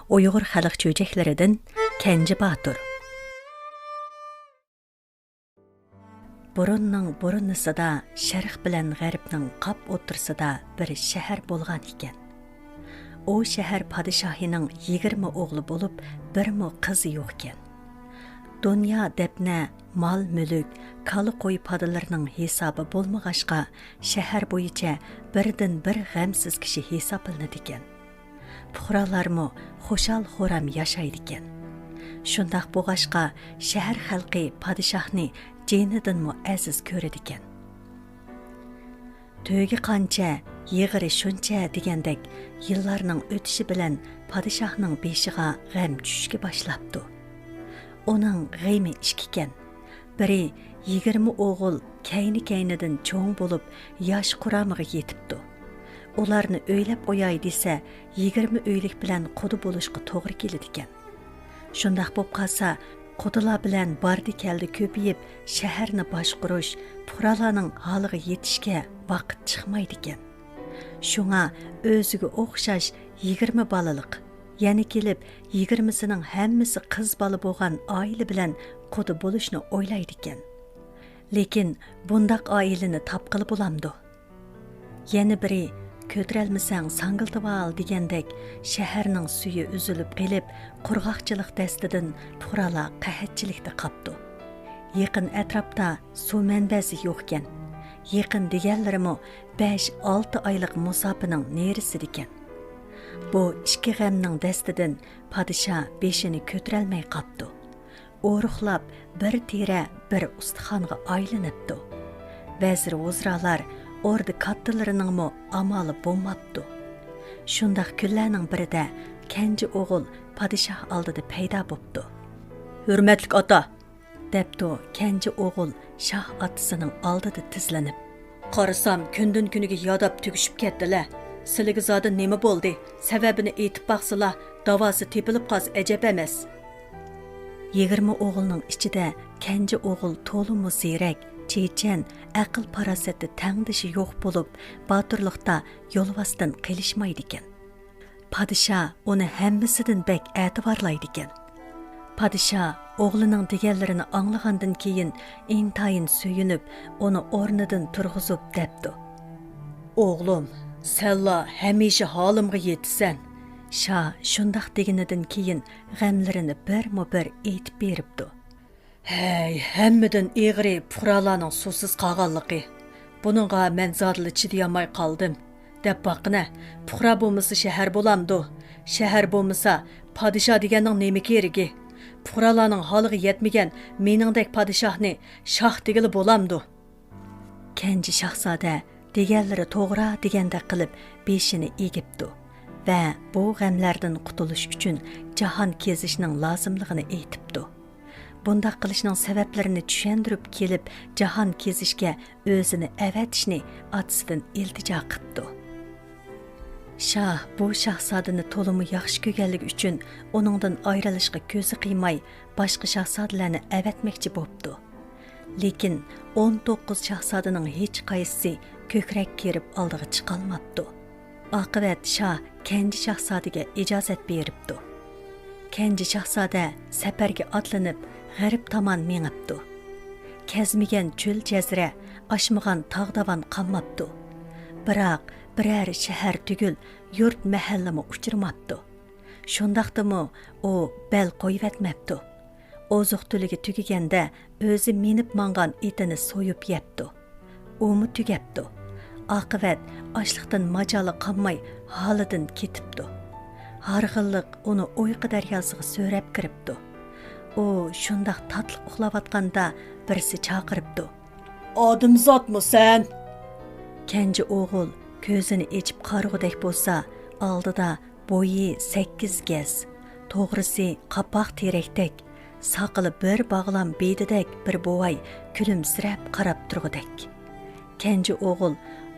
Uyghur xalq çöçeklerinden Kenji Batur. Burunning burunnisida sharq bilan g'arbning qap o'tirsida bir shahar bo'lgan ekan. O shahar podshohining 20 o'g'li bo'lib, birmi qizi yo'q ekan. Dunyo debna, mol mulk, kali qo'y podalarining hisobi bo'lmag'ashqa, shahar bo'yicha birdan bir g'amsiz kishi hisoblanadi ekan. Puhralarmi xushal xo'ram yashaydi ekan. Shundaq bo'g'ashqa, shahar xalqi podshohni jenidanmi aziz ko'radi ekan. To'yga qancha, yig'iri shuncha degandek, yillarning o'tishi bilan podshohning beshiga g'am tushishga boshlabdi. Uning g'ami ikki ekan. Biri 20 o'g'il kayni-kaynidan cho'ng bo'lib, yosh quramiga yetibdi. Ularni o'ylab qo'yay desa, 20 uylik bilan qudi bo'lishga to'g'ri keladi ekan. Shundaq bo'lib qolsa, qudilar bilan bardi keldi ko'payib, shaharni boshqarish, puhralarning holiga yetishga vaqt chiqmaydi ekan. Shunga o'ziga o'xshash 20 balaliq, yana kelib 20sining hammasi qiz bola bo'lgan oila bilan qudi bo'lishni o'ylaydi ekan. Lekin bundaq oilani topqili bo'lamdi. Yana biri ko'tarolmasang sangiltib ol degandek, shaharning suyi uzilib qilib, qurg'oqchilik dastidan puhralar qahatchilikda qapdi. Yaqin atrofda suv manbasi yo'q ekan. Yaqin deganlarimi 5-6 oylik musofining nerisida ekan. Bu ikki g'amning dastidan podshoh beshini ko'tarolmay qapdi. O'ruqlab bir tera bir ustixonga aylanibdi. Vazir vuzralar orda kattalarıningmi amali bo'lmabdi. Shundaq kunlarning birida Kenji o'g'il podshoh oldida paydo bo'pti. "Hurmatli ota", debdi Kenji o'g'il shoh otasining oldida tizlanib. "Qarasam, kundan kuniga yodab tugishib ketdilar. Sizlarga zoda nima bo'ldi? Sababini aytib baqsizlar, davosi tepilib qolsa ajab emas." 20 o'g'ilning ichida Kenji o'g'il to'liq ziyrak, chechan, aql farosati tangdishi yo'q bo'lib, boturlikda yo'lvasdan qilishmaydi ekan. Podshoh uni hammasidan bek e'tiborlaydi ekan. Podshoh o'g'lining deganlarini anglagandan keyin intayin suyunib, uni o'rnidan turg'izib debdi: "O'g'lim, senla hamisha holimga yetisan." Shoh shundaq deganidan keyin g'amlarini bir aytib beribdi. "Hey, hammadan ig'ri puhralarning suvsiz qolganligi. Buningga men zodli chidayolmay qoldim. Deb boqina, puhra bo'lmasa shahar bo'lamdi. Shahar bo'lmasa podshoh deganning nima keragi? Puhralarning holiga yetmagan meningdek podshohni shoh degili bo'lamdi." Kenji shahzoda deganlari to'g'ri deganda qilib beshini egibdi va bu g'amlardan qutulish uchun jahon kezishning lozimligini aytibdi. Bundaq qilishning sabablarini tushuntirib kelib, jahon kezishga o'zini avatishni otasidan iltijo qildi. Shoh bu shahzodani to'liq yaxshi ko'rganligi uchun uningdan ayrilishga ko'zi qiymay, boshqa shahzodalarni avatmoqchi bo'pti. Lekin 19 shahzodaning hech qaysisi ko'krak kerib oldiga chiqolmabdi. Oqibat shoh Kenji shahzodaga ijozat beribdi. Kenji shahzoda safarga otlanib g'arb tomon mengibdi. Kezmigan cho'l jazira, oshmagan tog'davan qolmabdi. Biroq biror shahar tugul yurt mahallami uchirmabdi. Shundaqdimi u bel qo'yvatmabdi. Oziq-tuligi tugaganda o'zi minib mangan itini so'yib yebdi. Umi tugabdi. Oqibat ochliqdan majoli qolmay holidan ketibdi. Harg'illiq uni uyqu daryosiga so'rab kiribdi. U shundaq tatliq uxlayotganda birisi chaqiribdi: "Odamzotmi sen?" Kenji o'g'il ko'zini echib qarg'udek bo'lsa, oldida bo'yi 8 gaz, to'g'risi qapoq terakdek, soqili bir bog'lam bedidek bir bo'vay kulimsirab qarab turgudek. Kenji o'g'il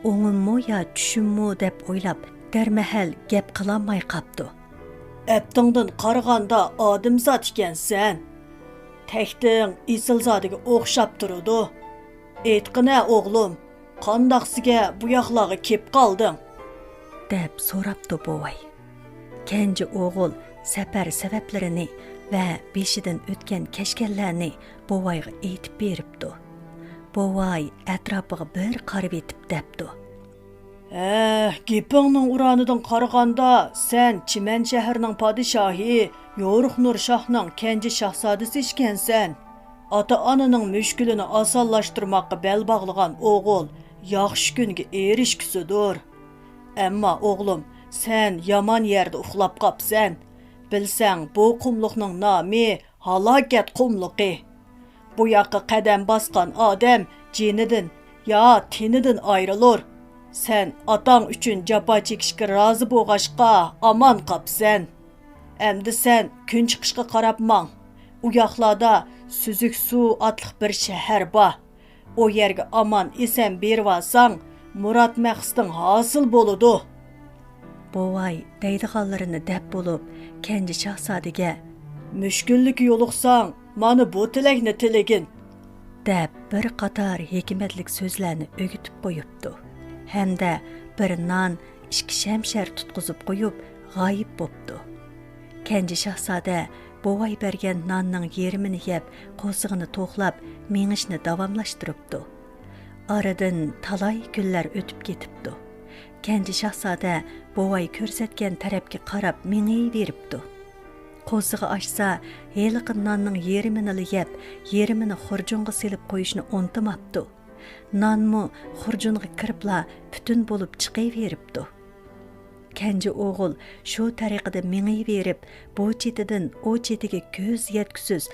o'ngimmi yo tushimmi deb o'ylab, darmahal gap qilolmay qapti. "Aptingdan qaraganda odamzot ekansan. Texting isilzodiga o'xshab turadi. Aytqina o'g'lim, qandoqsiga bu yoqlarga kelib qolding?" deb so'rabdi bo'vay. Kenji o'g'il safar sabablarini va beshidan o'tgan kashkanlarni bovayga aytib beribdi. Bovay atrofiga bir qarab etib debdi. Gepingning uranidan qaraganda sen Chiman shahrining podshohi Yo'riq Nur shohning kenji shahzodasi ekansan. Ota-onaning mushkulini osonlashtirmoqqa bel bog'lagan o'g'il yaxshi kunga erishkusidir. Ammo o'g'lim, sen yomon yerda uxlab qopsan. Bilsang, bu qumluqning nomi halokat qumluqi. Bu yoqqa qadam bosgan odam jinidan yo tenidan ayrilur. Sen atang uchun jafo chekishga rozi bo'lg'ashqa omon qopsan. Endi sen kun chiqishga qarab mang. U yoqlarda Suzuk suv otliq bir shahar bor. O yerga omon esan berib olsang, murod maqsading hosil bo'ladi. Bovay deydiganlarini deb bo'lib, kenji shahzodaga mushkullik yo'liqsang, mana bu tilakni tilegin deb bir qator hikmatlik so'zlarni o'gitib qo'yibdi. Hamda bir non, ikki shamshar tutqizib qo'yib, g'oyib bo'pti. Kenji shahzoda bovay bergan nonning yerimini yeb, qo'zig'ini to'xlab, mengishni davomlashtiribdi. Aradan talay kunlar o'tib ketibdi. Kenji shahzoda bovay ko'rsatgan tarafga qarab mengayveribdi. Qo'zig'i ochsa, heliqi nonning yerimini yeb, yerimini xurjunga selib qo'yishni unutmabdi. Nonmu xurjunga kiribla butun bo'lib chiqaveribdi. Kenji o'g'il shu tariqada mengayverib, bu chetidan o chetiga ko'z yetkusiz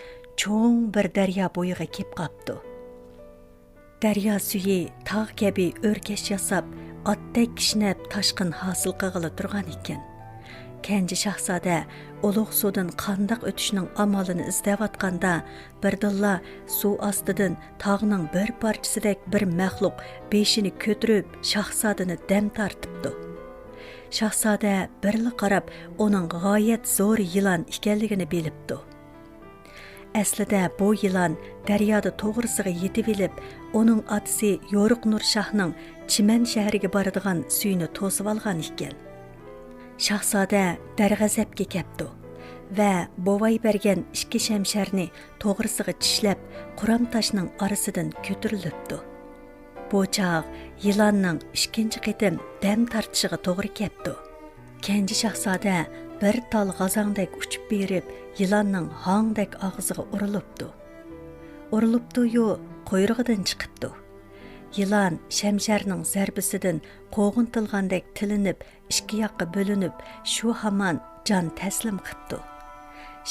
cho'ng bir daryo bo'yiga kelib qopdi. Daryo suyi tog' kabi o'rkash yasab, otdek kishnab toshqin hosil qilg'ili turgan ekan. Kenji shahzoda ulug' suvdan qandoq o'tishning amalini izlayotganda, birdilla suv ostidan tog'ning bir parchasidek bir maxluq beshini ko'tarib shahzodani dam tortibdi. Shahzoda birli qarab, uning g'oyat zo'r yilon ekanligini bilibdi. Aslida bu yilon daryoda to'g'risiga yetib elib, uning otasi Yo'riq Nur shohning Chiman shahriga boradigan suyini to'sib olgan ekan. Shahzoda darg'azabga kelibdi va bovay bergan ikki shamsharni to'g'risiga tishlab, quram toshning orasidan ko'tarilibdi. Bu chaq yilonning ikkinchi qitim dam tortishiga to'g'ri kelibdi. Kenji shahzoda bir tal g'azongdek uchib berib, yilonning hongdek og'ziga urilibdi. Urilibdi-yu, quyrug'idan chiqibdi. Yilon shamsharning zarbisidan qo'g'intilgandek tilinib, ikki yoqqa bo'linib, shu hamon jon taslim qilibdi.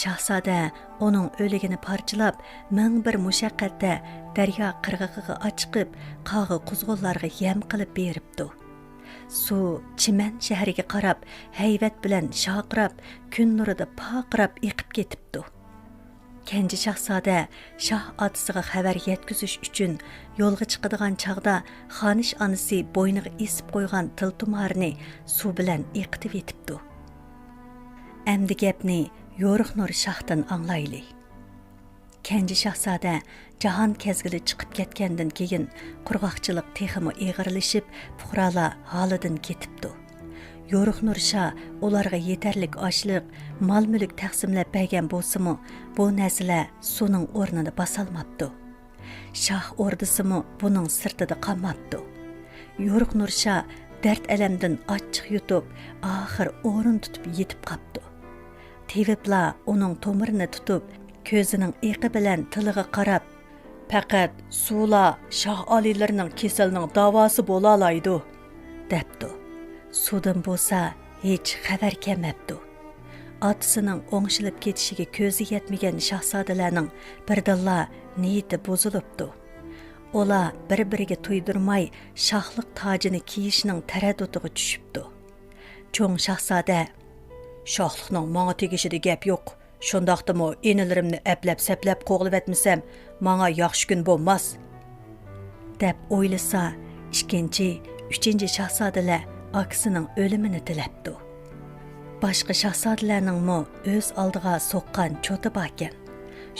Shahzoda uning o'ligini parchalab, ming bir mushaqqatda daryo qirg'ig'iga ochiqib, qog'i quzg'unlarga yam qilib beribdi. Suv Chiman shahriga qarab, hayvat bilan shoqirab, kun nurida poqirab eqib ketibdi. Kenji shahzoda shoh otasiga xabar yetkazish uchun yo'lga chiqadigan chog'da xonish onasi bo'yniga esib qo'ygan tiltumarni suv bilan eqitib etibdi. Endi gapni Yo'riq Nur shohdan anglayli. Kenji shahzoda jahon kezgili chiqib ketgandan keyin qurg'oqchilik texmi eg'irlashib, fuqarolar holidan ketibdi. Yo'riq Nur shoh ularga yetarlik oshliq, mol-mulk taqsimlab bergan bo'lsa-mu, bu narsalar suvning o'rnini bosolmabdi. Shoh ordisimi buning sirtida qolmabdi. Yo'riq Nur shoh dard alamdan ochiq yutib, oxir o'rin tutib yetib qopdi. Tevibla uning tomirini tutib, ko'zining eqi bilan tiliga qarab, faqat suvla shoh oliylarining kasalining davosi bo'la oladi, debdi. Suvdan bo'lsa hech xabar kelmabdi. Otasining o'ngshilib ketishiga ko'zi yetmagan shahzodalarning birdilla niyati buzilibdi. Ular bir-biriga to'ydirmay shohlik tojini kiyishning taraddutiga tushibdi. Cho'ng shahzoda, shohlikning menga tegishida gap yo'q. Shundaqdimi enilarimni aplab-saplab qo'g'ilib etmasam, menga yaxshi kun bo'lmas, deb o'ylasa, ikkinchi, uchinchi shahzodalar akisining o'limini tilabdi. Boshqa shahzodalarningmi o'z oldiga so'qqan cho'ti bor ekan.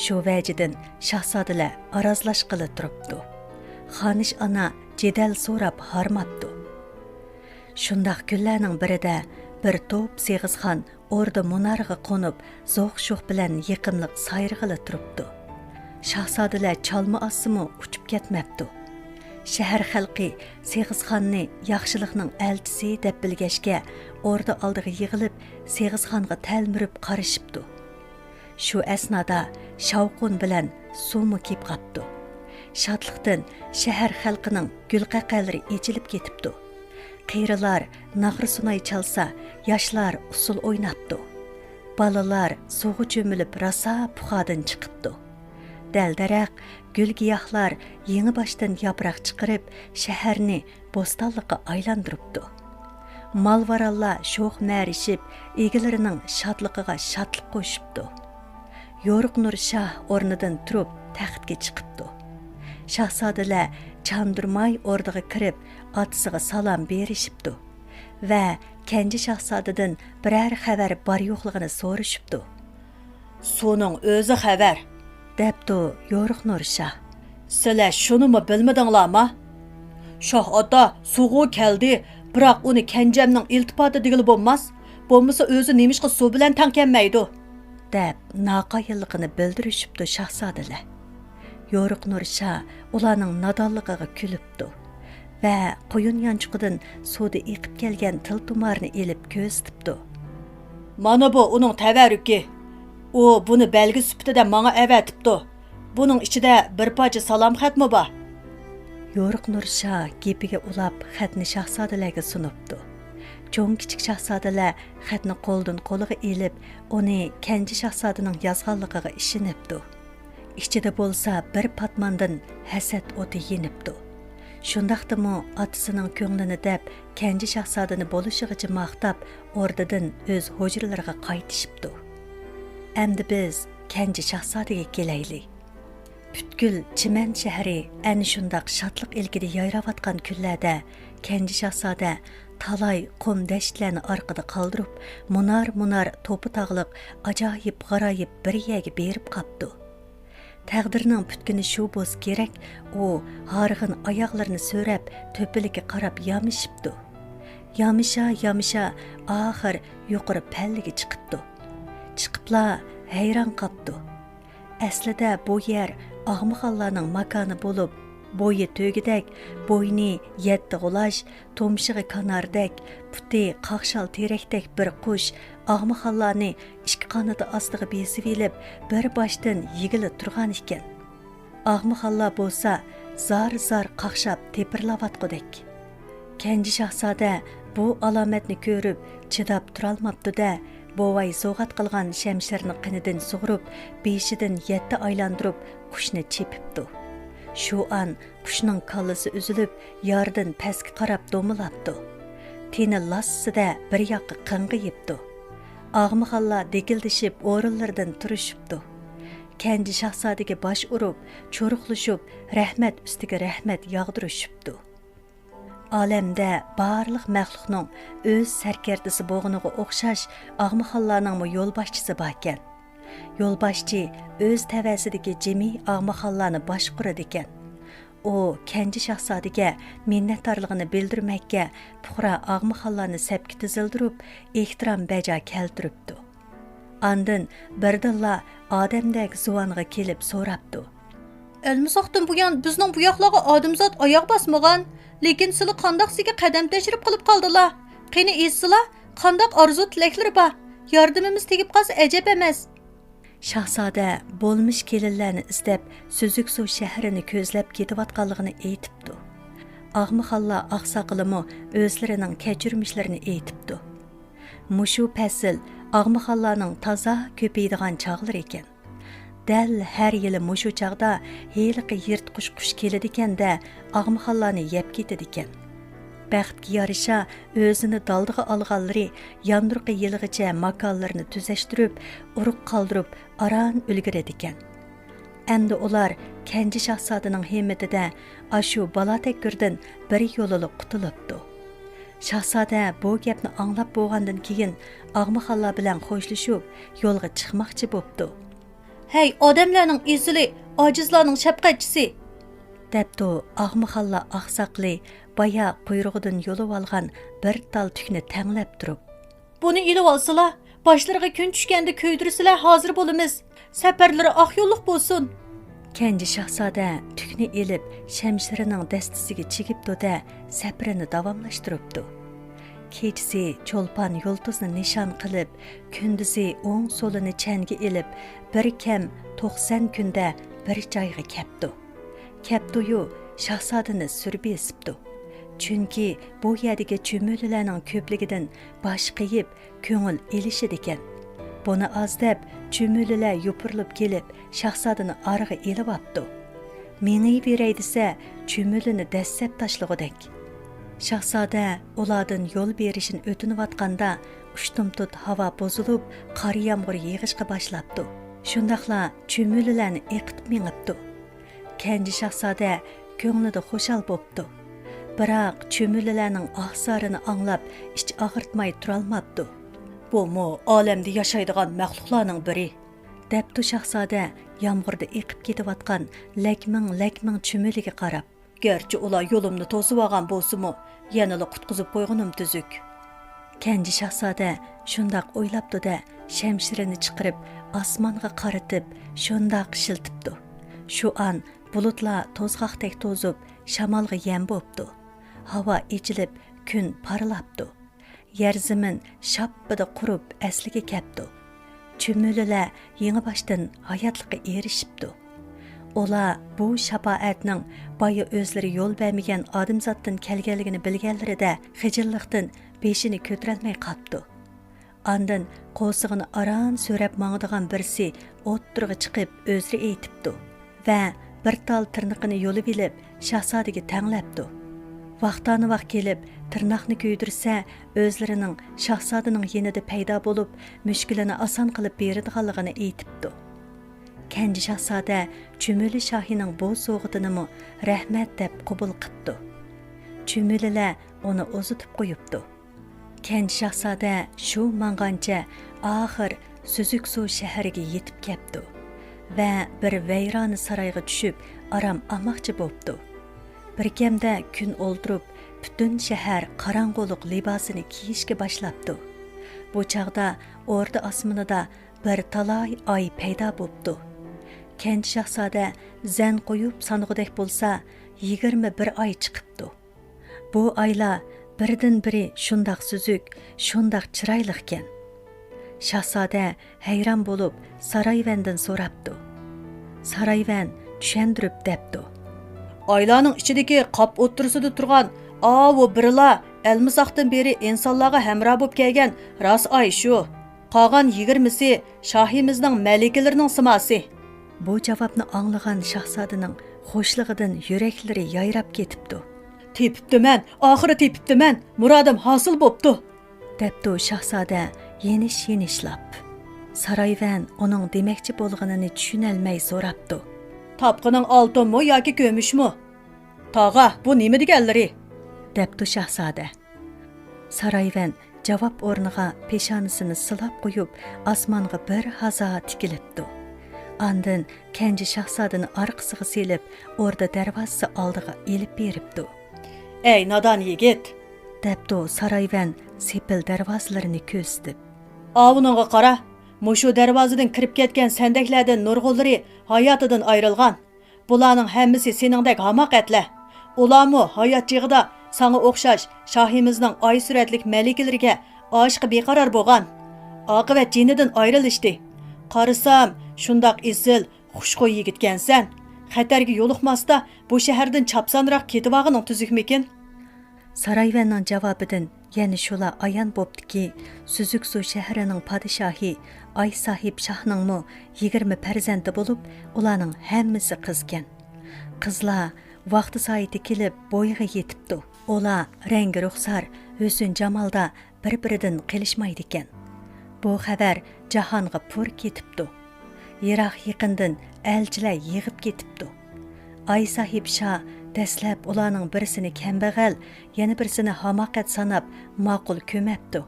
Shu vajidan shahzodalar arazlashqili turibdi. Xonish ona jadal so'rab harmabdi. Shundaq kunlarning birida bir to'p seg'izxon orada munarga qo'nib, zo'q-sho'q bilan yiqimliq sayrg'ili turibdi. Shahzodalar chalma osimi uchib ketmabdi. Shahar xalqi Seg'izxonni yaxshilikning elchisi deb bilgashga, orada oldiga yig'ilib, Seg'izxonga talmirib qarashibdi. Shu asnoda shavqun bilan suvmi kep qapti. Shodliqdan shahar xalqining gulqaqalari echilib ketibdi. Qiyrilar nag'ri sunay chalsa, yoshlar usul o'ynabdi. Balalar suvga cho'milib rasa puxadan chiqibdi. Dal-daraq, gul-giyohlar yangi boshdan yaproq chiqarib, shaharni bo'stonlikqa aylantiribdi. Malvarallar sho'x ma'rishib, egalarining shodligiga shodlik qo'shibdi. Yo'riq Nur Shoh o'rnidan turib, taxtga chiqibdi. Shahzodalar chandurmay o'rniga kirib, otasiga salom berishibdi va Kenji shahzodadan biror xabar bor yo'qligini so'rashibdi. So'ning o'zi xabar, debdi Yo'riq Nur Shoh. Sizlar shunimi bilmadinglarmi? Shoh ota suvga keldi, biroq uni Kenjamning iltifoti degili bo'lmas. Bo'lmasa o'zi nemishqa suv bilan tangkanmaydi, deb noqoyilligini bildirishibdi shahzodalar. Yo'riq Nur Shoh ularning nodonligiga kulibdi va quyun yanchiqidan suvda eqib kelgan tiltumarni elib ko'zitibdi. Mana bu uning tabarruki. U buni belgi sifatida menga avatibdi. Buning ichida bir parcha salom xatmi bor. Yo'riq Nur Shoh gepiga ulab xatni shahzodalarga sunibdi. Cho'ng kichik shahzodalar xatni qo'ldan qo'liga elib, uni Kenji shahzodaning yozganligiga ishonibdi. Ichida bo'lsa bir patmandan hasad o'ti yenibdi. Shundaqdimi otasining ko'nglini deb Kenji shahzodani bo'lishigacha maqtab, o'rdadan o'z hujralariga qaytishibdi. Endi biz Kenji shahzodaga kelaylik. Butkul Chiman shahri ana shundaq shodliq ilkida yayrawatgan kunlarda Kenji shahzoda talay qum dashtlarni orqada qoldirib, munar to'pi tog'liq ajoyib g'aroyib bir yerga berib qapti. Taqdirning butkuni shu bo'lsa kerak, u harg'in oyoqlarini so'rab, to'piliga qarab yamishibdi. Yamisha oxir yuqori pallaga chiqibdi. Chiqibla hayron qapti. Aslida bu yer Og'mixonlarning makoni bo'lib, bo'yi to'gidek, bo'yni 7 g'ulash, tomshig'i kanardek, puti qaqshal terakdek bir qush Og'mixonlarni ikki qanoti ostiga besib elib, bir boshdan yigilib turgan ekan. Og'mixonlar bo'lsa, zar qaqshab tepirlavatqudek. Kenji shahzoda bu alomatni ko'rib, chidab turolmabdi-da, bo'vay so'g'at qilgan shamshirni qinidan sug'urib, beshidan 7 aylantirib, qushni chepibdi. Shu an qushning kallasi uzilib, yardan pastga qarab do'milabdi. Teni lassida bir yoqqa qing'iyibdi. Og'mixonlar dekildishib o'rinlaridan turishibdi. Kenji shahzodaga bosh urib, cho'ruqlashib, rahmat ustiga rahmat yog'dirishibdi. Olamda barliq maxluqning o'z sarkardisi bo'g'iniga o'xshash Og'mixonlarning yo'lboshchisi bor ekan. Yo'lboshchi o'z tavasidagi jimi Og'mixonlarni boshqaradi ekan. U Kenji shahzodaga minnatdorligini bildirmakka puxra Og'mixonlarni sapga tizildirib, ehtirom bajo keltiribdi. Andin birdilla odamdagi zuvonga kelib so'rabdi. Elmisoqdan buyon bizning bu yoqlarga odamzod oyoq bosmagan, lekin sizlar qandoqsiga qadam tashirib qilib qoldilar. Qani esizlar, qandoq orzu tilaklari bor. Yordamimiz tegib qolsa ajab emas. Shahzoda bo'lmish kelinlarni izlab Suzuk suv shahrini ko'zlab ketayotganligini aytibdi. Og'mixonlar oqsoqilimi o'zlarining kechirmishlarini aytibdi. Mushu fasl Og'mixonlarning toza ko'paydigan chog'lar ekan. Dal har yili mushu chog'da heliqi yirtqush qush keladi ekanda, Og'mixonlarni yeb ketadi ekan. Baxtga yarasha o'zini daldiga olganlari yandurqi yilg'icha makonlarni tuzashtirib, uruq qoldirib, aran ulgiradi ekan. Endi ular Kenji shahzodaning himmatida ashu balotakkurdan bir yo'lliq qutulibdi. Shahzoda bu gapni anglab bo'lgandan keyin Og'mixonlar bilan xo'shlashib, yo'lga chiqmoqchi bo'pti. Hey, odamlarning esili, ojizlarning shafqatchisi, debdi Og'mixonlar oqsoqli baya quyrug'idan yo'lib olgan bir tal tukni tanglab turib. Buni ilib olsalar, Başlarına gün düşkende köydürüsüler hazır bolumuz. Səpərləri ağ yolluq bolsun. Kenji şahzade tükni elip şemşirining dastisiga chigibdi da sapirini davomlashtiribdi. Kechisi cho'lpon yulduzni nishon qilib, kunduzi o'ng so'lini changa elib, bir kam 90 kunda bir joyga kepdi. Kepdi-yu shahzodani surib esibdi. Chunki bu yerdagi cho'millarning ko'pligidan bosh qiyib, ko'ngil elishidi ekan. Buni azdab cho'millar yopirilib kelib, shahzodani arg'i elib olibdi. Meni beray desa, cho'milini dassab tashlag'udek. Shahzoda ulardan yo'l berishini o'tinayotganda ushtumtut havo bozilib, qor yomg'ir yig'ishga boshlabdi. Shundaqla cho'millarni eqitib mengibdi. Kenji shahzoda ko'nglida xushal bo'pti. Biroq cho'millarning ahsorini anglab, ich og'ritmay turolmabdi. Bu mu olamda yashaydigan maxluqlarning biri, debdi shahzoda yomg'irda eqib ketayotgan lakming cho'miliga qarab. Gerçi ular yo'limni to'sib olgan bo'lsa-mu, yanada qutqizib qo'yganim tuzuk. Kenji shahzoda shundoq o'ylabdi-da, shamshirini chiqarib, osmonga qaratib, shundoq shiltibdi. Shu an bulutlar to'zg'aqdek to'zib, shamolga yem bo'pti. Havo echilib, kun parlabdi. Yer zamin shappida qurib, asliga kelibdi. Cho'millar yangi boshdan hayotlikqa erishibdi. Ola bu shafaatning boya o'zlari yo'l bermagan odamzotdan kelganligini bilganlarida xijillikdan beshini ko'tarolmay qolibdi. Ondan qo'sig'ini aram so'rab mangdigan birsi o'ttirg'i chiqib o'zri aytibdi va bir tal tirnoqini yo'lib ilib shahzodaga tanglabdi. Vaqtani vaqt kelib tirnoqni ko'ydirsa, o'zlarining shahzodaning yenida paydo bo'lib, mushkulini oson qilib beradiganligini aytibdi. Kenji shahzoda cho'mili shohining bu so'g'itini rahmat deb qabul qildi. Cho'mililar uni o'zitib qo'yibdi. Kenji shahzoda shu mangancha oxir Suzuksu shahriga yetib keldi va bir vayrona saroyga tushib, aram olmoqchi bo'ldi. Bir kamda kun o'ldirib, butun shahar qorong'ulik libosini kiyishga boshlabdi. Bu chaqda o'rda osmonida bir talay oy paydo bo'ldi. Kenji shahzoda zan qo'yib sanog'idek bo'lsa 21 oy chiqibdi. Bu oylar birdan biri shundoq suzuk, shundoq chiroyli ekan. Shahzoda hayron bo'lib saroyvandan so'rabdi. Saroyvan tushuntirib debdi. Oylarning ichidagi qop o'ttirisida turgan o birla elmisoqdan beri insonlarga hamroh bo'lib kelgan ras oy shu. Qolgan 20si shohimizning malikalarining simosi. Bu javobni anglagan shahzodaning xo'shligidan yuraklari yayrab ketibdi. Tepibdiman, oxiri tepibdiman, muradim hosil bo'pti, debdi shahzoda yenishlab. Saroyvan uning demakchi bo'lganini tushunolmay so'rabdi. Tapqining oltinmi yoki ko'mishmi? Tog'a, bu nima deganlari? debdi shahzoda. Saroyvan javob o'rniga peshonasini silab qo'yib, osmonga bir hazo tikilibdi. Ondan Kenji shahzodani orqasiga selib, o'rda darvozasi oldiga elib beribdi. Ey nodon yigit, debdi Saroyvan sepil darvozalarini ko'rsatib. Avuningga qara, mushu darvozadan kirib ketgan sandaklardan nurg'unlari hayotidan ayrilgan. Bularning hammasi seningdek hamoqatlar. Ularmi hayot chig'ida sana o'xshash shohimizning oy suratlik malikalariga oshiqi beqaror bo'lgan. Oqibat jinidan ayrilishdi. Qarasam, shundoq izil, xushxo'y yigitkansan. Xatarga yo'liqmasda bu shahardan chapsanroq ketibog'ining tuzukmikin? Saroyvanning javobidan yana shular ayon bo'ptiki, Suzuksu shahrining podshohi Ay sahib shohningmi 20 farzandi bo'lib, ularning hammasi qizgan. Qizlar vaqti soati kelib bo'yiga yetibdi. Ular rangi ruxsar, husn jamolda bir-biridan qilishmaydi ekan. Bu xabar jahonga pur ketibdi. Yiroq yaqindan elchilar yig'ib ketibdi. Ay sahib shoh dastlab ularning birisini kambag'al, yana birisini hamoqat sanab ma'qul ko'mabdi.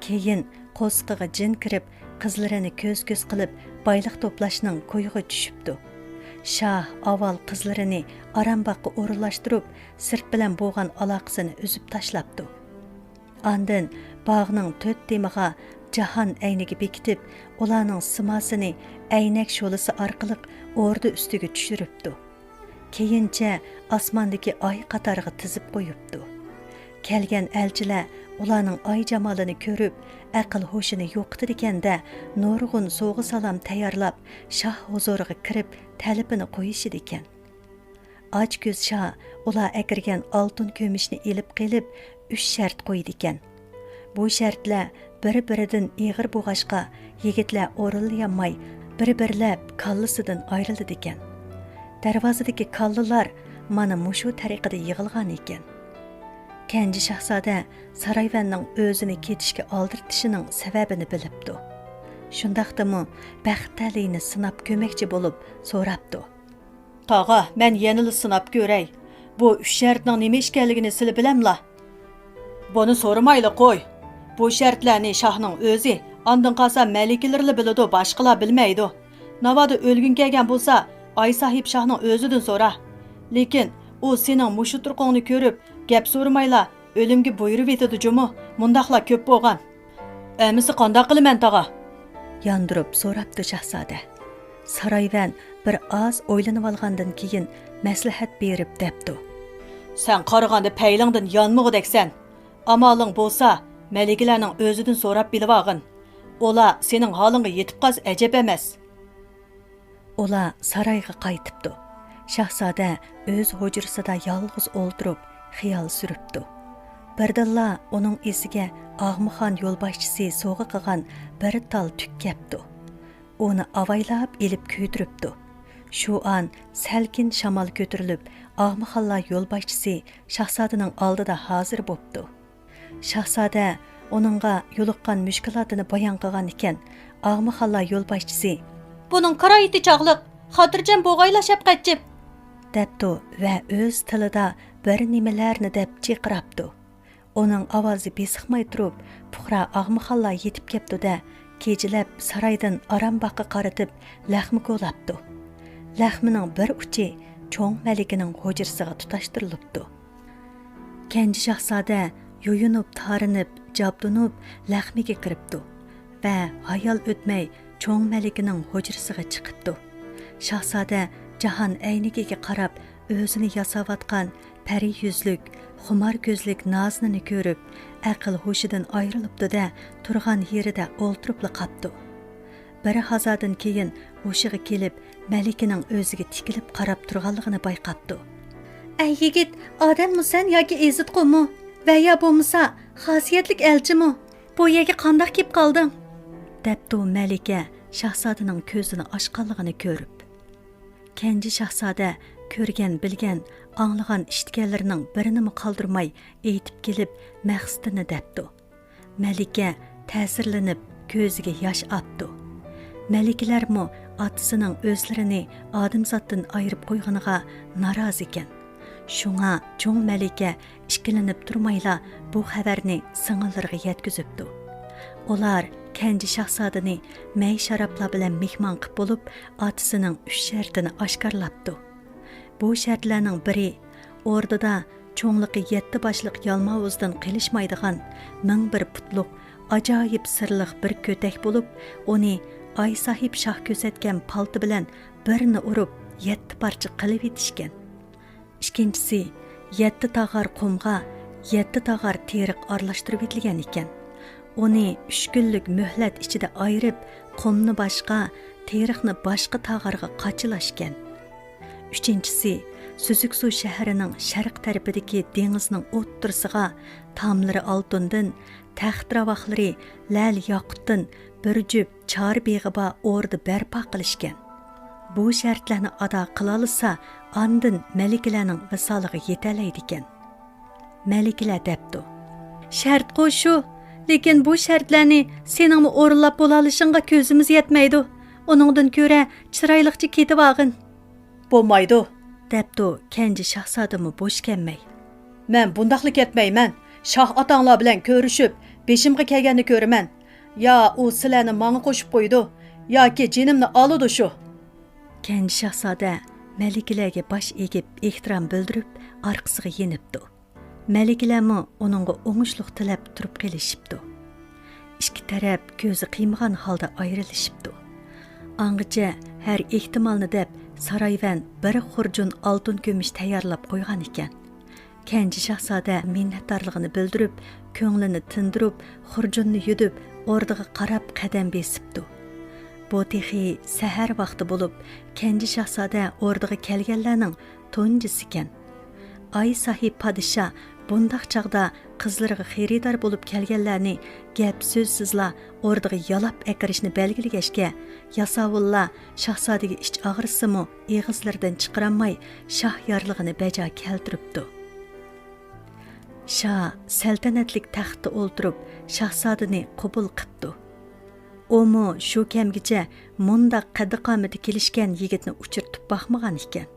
Keyin qo'sqiga jin kirib, qizlarini ko'z-ko'z qilib boyliq to'plashning ko'yiga tushibdi. Shoh avval qizlarini arambaqqa o'rinlashtirib, sirt bilan bo'lgan aloqasini uzib tashlabdi. Ondan bog'ning 4 temiga jahon ayniga bekitib, ularning simasini aynak sho'lisi orqali o'rda ustiga tushiribdi. Keyincha osmondagi oy qatoriga tizib qo'yibdi. Kelgan elchilar ularning oy jamolini ko'rib, aql hoshini yo'qotdiganda nurg'un so'g'i salom tayyorlab, shoh huzuriga kirib, talabini qo'yishidi ekan. Ochko'z shoh ular akirgan oltin ko'mishni ilib qilib, 3 shart qo'ydi ekan. Bu shartlar bir-biridan ig'ir bo'g'ashqa yigitlar o'rinlayolmay, bir-birlab kallasidan ayrildi ekan. Darvozadagi kallalar mana mushu tariqada yig'ilgan ekan. Kenji shahzoda Sarayvanning o'zini ketishga oldirtishining sababini bilibdi. Shundaqdimi baxtalini sinab ko'makchi bo'lib so'rabdi. Tog'a, men yanili sinab ko'ray. Bu 3 shartning nima ekanligini siz bilamla? Buni so'ramayli qo'y. Bu shartlarni shohning o'zi, ondan qolsa malikalarni biladi, boshqalar bilmaydi. Navoda o'lgun kelgan bo'lsa, ay sahib shohning o'zidan so'ra. Lekin u sening mushu turqingni ko'rib, gap so'ramayla o'limga buyurib etadi jumi. Mundaqlar ko'p bo'lgan. Amisi qanday qilaman tog'a? Yondirib so'rabdi shahzoda. Sarayvan bir oz o'ylanib olgandan keyin maslahat berib debdi. Sen qaraganda paylingdan yonmug'ideksan. Amaling bo'lsa, malikalarning o'zidan so'rab bilib olgin. Ular sening holingga yetib qolsa ajab emas. Ular sarayga qaytibdi. Shahzoda o'z hujrasida yolg'iz o'ltirib, xiyol suribdi. Birdalla uning esiga Og'muxon yo'lboshchisi sovg'a qilgan bir tal tuk kepdi. Uni avaylab elib kuydiribdi. Shu an salkin shamol ko'tarilib, Og'muxonlar yo'lboshchisi shahzodaning oldida hozir bo'pti. Shahzoda uningga yo'liqqan mushkulotini bayon qilgan ekan, Og'muxonlar yo'lboshchisi "Buning qarayiti chog'liq, xotirjam bo'g'ayla shafqatchib" debdi va o'z tilida bir nimalarni deb chiqirabdi. Uning ovozi besiqmay turib, puxra Og'muxonlar yetib kepti-da, kechalab saraydan arambaqqa qaratib laxmi ko'labdi. Laxmining bir uchi cho'ng malikaning hujrasiga tutashtirilibdi. Kenji shahzoda yoyunib, tarinib, jabdunib laxmiga kiribdi va hayal o'tmay cho'ng malikaning hujrasiga chiqibdi. Shahzoda jahon aynigiga qarab o'zini yasavatgan pari yuzlik, xumar ko'zlik Naznini ko'rib, aql hushidan ayrilibdi-da, turgan yerida o'ltiribli qapti. Bir hazodan keyin hushiga kelib, malikaning o'ziga tikilib qarab turganligini bayqabdi. "Ey yigit, odammisan yoki ezitqo'mi? Va ya bo'lmasa, xosiyatlik elchimi? Bu yerga qanday kelib qolding?" debdi malika shahzodaning ko'zini ochganligini ko'rib. Kenji shahzoda ko'rgan, bilgan, anglagan eshitganlarining birini qoldirmay aytib kelib maqsadini debdi. Malika ta'sirlanib ko'ziga yosh otdi. Malikalarmi otasining o'zlarini odamzoddan ayirib qo'yganiga narozi ekan. Shunga cho'ng malika ishkilanib turmayla bu xabarni singillariga yetkazibdi. Ular Kenji shahzodani may sharablar bilan mehmon qilib bo'lib, otasining 3 shartini oshkorlabdi. Bu shartlarning biri o'rdada cho'ngliqi 7 boshliq yalmavuzdan qilishmaydigan 1001 putliq ajoyib sirliq bir ko'tak bo'lib, uni ay sahib shoh ko'rsatgan palti bilan birini urib 7 parcha qilib etishgan. Ikkinchisi 7 tag'ar qumga 7 tag'ar teriq aralashtirib etilgan ekan. Uni 3 kunlik muhlat ichida ayirib, qumni boshqa, teriqni boshqa tag'arga qachilashgan. Üçüncüsü, Süzüksu şəhərinin şərq tərəfidəki dengizning o'ttirisiga tamlari oltindan, taxt-ravaqlari lal yoqutdan bir jup chor beg'iba o'rda barpo qilishgan. Bu shartlarni ado qila olsa, andin malikalarning visoliga yetalaydi ekan. Malikalar debdi: "Shart qo'shu, lekin bu shartlarni seningmi o'rinlab bo'la olishingga ko'zimiz yetmaydi. Uningdan ko'ra chiroyliqcha ketib olgin." "Bo'lmaydi", debdi Kenji shahzodami bo'sh kelmay. "Men bundaqli ketmayman. Shoh otanglar bilan ko'rishib, beshimga kelganini ko'raman. Ya u sizlarni menga qo'shib qo'ydi, yoki jinimni oladi shu." Kenji shahzoda malikalarga bosh egib, ehtirom bildirib, orqasiga yenibdi. Malikalarmi uningga o'ngishliq tilab turib qilishibdi. ikki taraf ko'zi qiymagan holda ayrilishibdi. Angacha har ehtimolni deb sarayvan bir xurjun oltin ko'mish tayyorlab qo'ygan ekan. Kenji shahzoda minnatdorligini bildirib, ko'nglini tindirib, xurjunni yudib, o'rniga qarab qadam besibdi. Bu texi sahar vaqti bo'lib, Kenji shahzoda o'rniga kelganlarning tunjisi ekan. Ay sahib podsha bundaq chaqda qizlariga xaridor bo'lib kelganlarni gap so'zsizla o'rniga yalab akirishni belgilagashga, Yasavulla shahzodaga ich og'risimi eg'izlaridan chiqaramay shah yorlig'ini bajo keltiribdi. Shah saltanatlik taxtda o'ltirib, shahzodani qabul qildi. Omo shu kamgacha mundaq qaddi-qomati kelishgan yigitni uchirtib boqmagan ekan.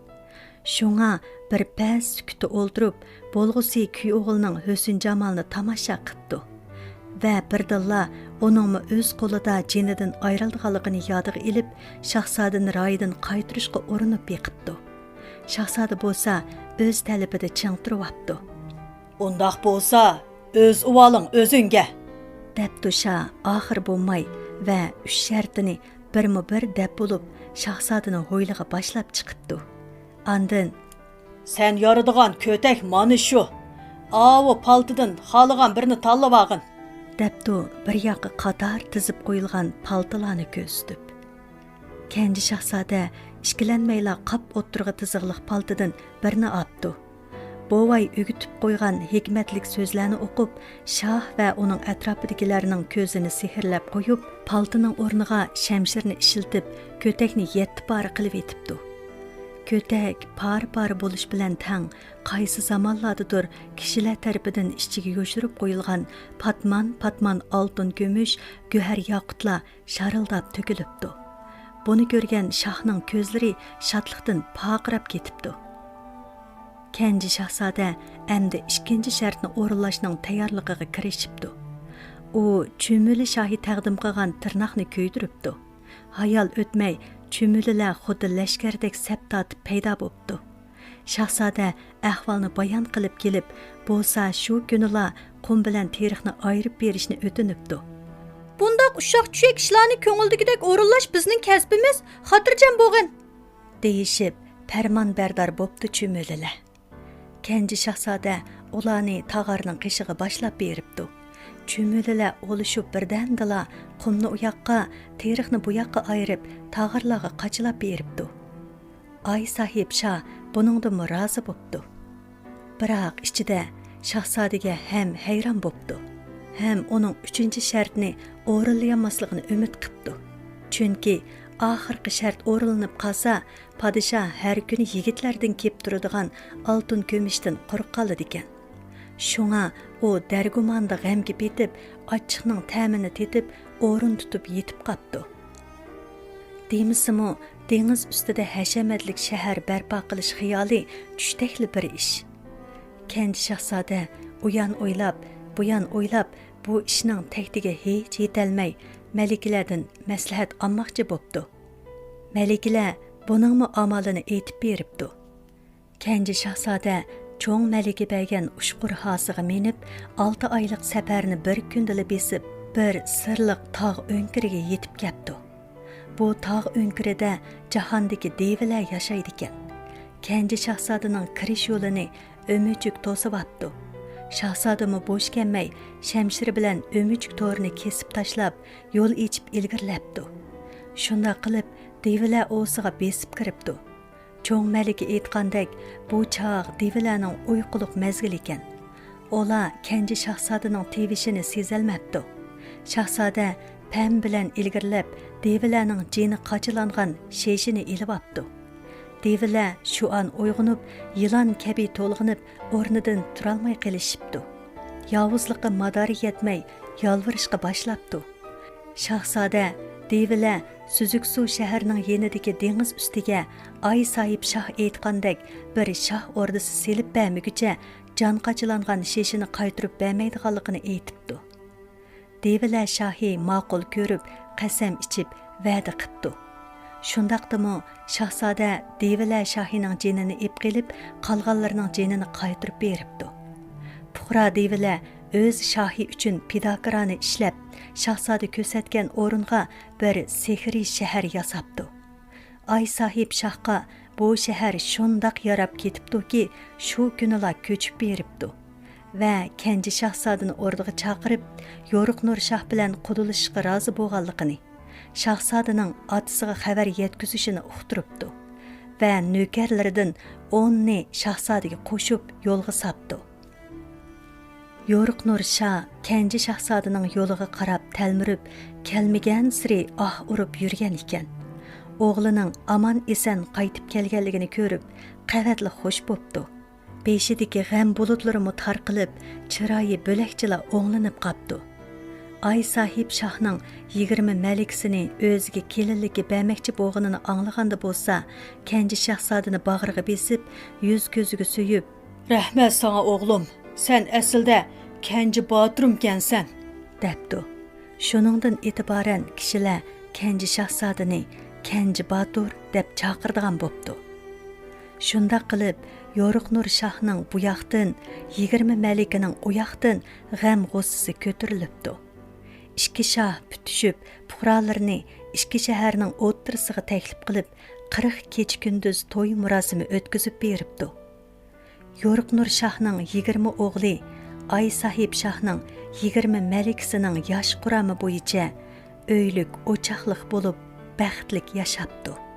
Shunga bir pas sukutda o'ltirib, bo'lg'usi kuy o'g'ilning husn jamolini tomosha qildi va birdilla uningmi o'z qo'lida jinidan ayrilganligini yodiga ilib, shahzodani royidan qaytirishga urinib yiqibdi. Shahzoda bo'lsa o'z talabida ching turibdi. Undaq bo'lsa, o'z uvoling o'zingga, debdi Shah oxir bo'lmay va 3 shartini birma-bir deb bo'lib, shahzodani ho'yliga boshlab chiqibdi. Andin sen yoradigan ko'tak mana shu. Avu paltidan xoligan birini tanlab olgin, debdi bir yoqqa qator tizib qo'yilgan paltolarni ko'rsatib. Kenji shahzoda ishkilanmayla qap o'ttirg'i tiziqliq paltidan birini olibdi. Bovay o'gitib qo'ygan hikmatlik so'zlarni o'qib, Shah va uning atrofidagilarning ko'zini sehrlab qo'yib, paltining o'rniga shamshirni ishiltib, ko'takni 7 pora qilib etibdi. Kötek par bo'lish bilan tang, qaysi zamonlardadir kishilar tarafidan ichiga yo'shirib qo'yilgan patman oltin kumush, go'har yoqutlar sharildab to'kilibdi. Buni ko'rgan Shahning ko'zlari shodlikdan paqirab ketibdi. Kenji shahzoda endi ikkinchi shartni o'rinlashning tayyorligiga kirishibdi. U cho'mili shohi taqdim qilgan tirnoqni ko'ydiribdi. Hayal o'tmay cho'mililar xuddi lashkardek sap tortib paydo bo'libdi. Shahzoda ahvolni bayon qilib kelib, bo'lsa shu kunilar qum bilan terixni ayirib berishni o'tinibdi. Bundaq ushaq tushak ishlarni ko'ngildagidek o'rinlash bizning kasbimiz, xotirjam bo'lgin, deyishib farmon bardor bo'pti cho'mililar. Kenji shahzoda ularni tag'arning qishig'i boshlab beribdi. Cho'mililar olishib birdandila qumni u yoqqa, terixni bu yoqqa ayirib, tag'irlarga qachilab beribdi. Ay sahib Shah buningdan rozi bo'pti. Biroq ichida shahzodaga ham hayron bo'pti, ham uning 3-shartni o'rinlayolmasligini umid qilibdi. Chunki oxirgi shart o'rinlanib qolsa, podshoh har kuni yigitlardan kelib turadigan oltin ko'mishdan quruq qoladi ekan. Shunga u dargumanda g'amga betib, ochiqning ta'mini tetib, o'rin tutib yetib qopti. Demisimi, dengiz ustida hashamatlik shahar barpo qilish xiyoli tushdakli bir ish. Kenji shahzoda uyan o'ylab, buyan o'ylab, bu ishning taktiga hech yetolmay, malikalardan maslahat olmoqchi bo'pti. Malikalar buningmi amalini aytib beribdi. Kenji shahzoda cho'ng malika bergan ushqur hosiga minib, 6 oylik safarni bir kundala besib, bir sirliq tog' o'nkiriga yetib keldi. Bu tog' o'nkirida jahondagi devilar yashaydi ekan. Kenji shahzodaning kirish yo'lini o'muchuk to'sib atdi. Shahzodami bo'sh kelmay, shamshiri bilan o'muchuk to'rini kesib tashlab, yo'l echib ilgirlabdi. Shunda qilib, devilar o'siga besib kiribdi. Cho'ng malika aytgandek, bu chog' devilarning uyquliq mezgil ekan. Ola Kenji shahzodaning tevishini sezalmabdi. Shahzoda pam bilan ilgirlab, devilarning jini qachilangan sheshini ilib olibdi. Devilar shu an uyg'unib, yilon kabi to'lg'inib, o'rnidan turolmay qolishibdi. Yovuzlikqa madori yetmay, yolvirishga boshlabdi. Shahzoda devilar Suzuksu shahrining yenidagi dengiz ustiga Ay sahib Shah aytgandek bir shah ordisi selib bermiguncha jon qachilangan sheshini qaytirib bermaydiganligini aytibdi. Devilar shohi ma'qul ko'rib, qasam ichib va'da qilibdi. Shundaqdimi shahzoda devilar shohining jinini ep qilib, qolganlarning jinini qaytirib beribdi. Puhra devilar o'z shohi uchun pidokirani ishlab, shahzoda ko'rsatgan o'ringa bir sehriy shahar yasabdi. Ay sahib shohga bu shahar shundoq yarab ketibdiki, shu kunila ko'chib beribdi va Kenji shahzodani o'rniga chaqirib, Yo'riq Nur shoh bilan qudilishga rozi bo'lganligini, shahzodaning otasiga xabar yetkazishini uqtiribdi va nökərlərdən 10 şahzadəyə qoşub yolğa sapdı. Yo'riq Nur shoh Kenji shahzodaning yo'liga qarab talmirib, kelmagan siri urib yurgan ekan. O'g'lining aman esan qaytib kelganligini ko'rib, qavatli xush bo'pti. Beshidagi g'am bulutlarimi tarqilib, chiroyi bo'lakchila o'nglanib qapti. Ay sahib shohning 20 malikasini o'ziga kelinlikka bermoqchi bo'lganini anglaganda bo'lsa, Kenji shahzodani bag'riga besib, yuz ko'ziga suyib, "Rahmat sana o'g'lim, sen aslida Kenji botirumkansan", debdi. Shuningdan e'tiboran kishilar Kenji shahzodani Kenji Batur deb chaqirdigan bo'pti. Shunda qilib, Yo'riq Nur shohning bu yoqdan 20 malikaning u yoqdan g'am g'ussasi ko'tarilibdi. İki şah bütüşüp, puqralarını iki şəhərinin o'ttirisiga təklif qilib, 40 keç gündüz to'y murosimi o'tkazib beribdi. Yo'riq Nur shohning 20 o'g'li, Ay sahib shohning 20 malikasining yosh qurami bo'yicha o'ylik, o'chaqliq bo'lib, baxtlik yashapdi.